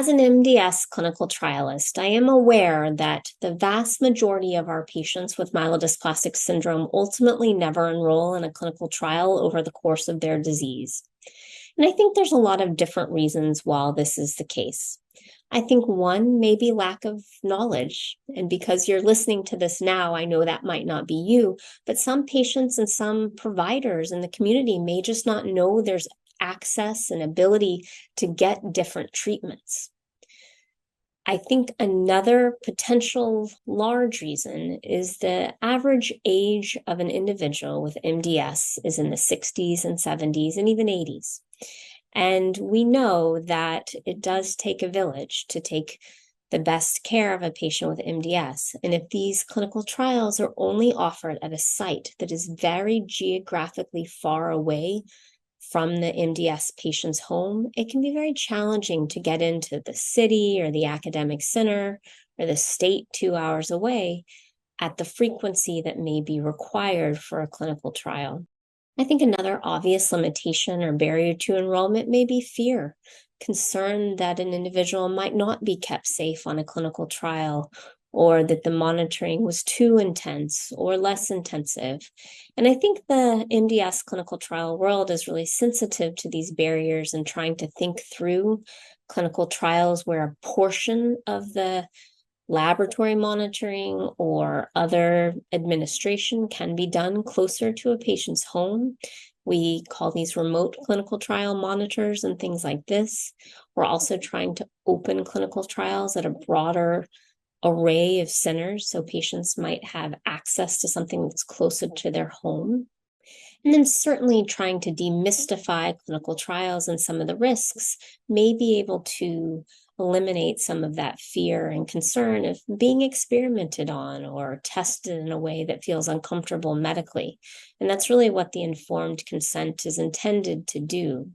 As an MDS clinical trialist, I am aware that the vast majority of our patients with myelodysplastic syndrome ultimately never enroll in a clinical trial over the course of their disease. And I think there's a lot of different reasons why this is the case. I think one may be lack of knowledge. And because you're listening to this now, I know that might not be you, but some patients and some providers in the community may just not know there's access and ability to get different treatments. I think another potential large reason is the average age of an individual with MDS is in the 60s and 70s and even 80s. And we know that it does take a village to take the best care of a patient with MDS. And if these clinical trials are only offered at a site that is very geographically far away from the MDS patient's home, it can be very challenging to get into the city or the academic center or the state 2 hours away at the frequency that may be required for a clinical trial. I think another obvious limitation or barrier to enrollment may be fear, concern that an individual might not be kept safe on a clinical trial, or that the monitoring was too intense or less intensive. And I think the MDS clinical trial world is really sensitive to these barriers and trying to think through clinical trials where a portion of the laboratory monitoring or other administration can be done closer to a patient's home. We call these remote clinical trial monitors and things like this. We're also trying to open clinical trials at a broader array of centers so patients might have access to something that's closer to their home. And then certainly trying to demystify clinical trials and some of the risks may be able to eliminate some of that fear and concern of being experimented on or tested in a way that feels uncomfortable medically. And that's really what the informed consent is intended to do.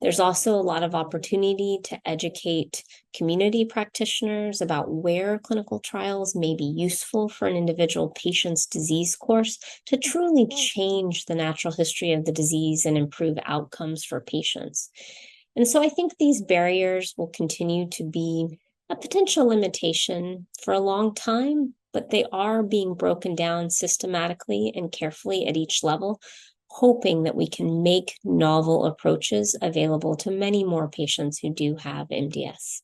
There's also a lot of opportunity to educate community practitioners about where clinical trials may be useful for an individual patient's disease course to truly change the natural history of the disease and improve outcomes for patients. And so I think these barriers will continue to be a potential limitation for a long time, but they are being broken down systematically and carefully at each level, hoping that we can make novel approaches available to many more patients who do have MDS.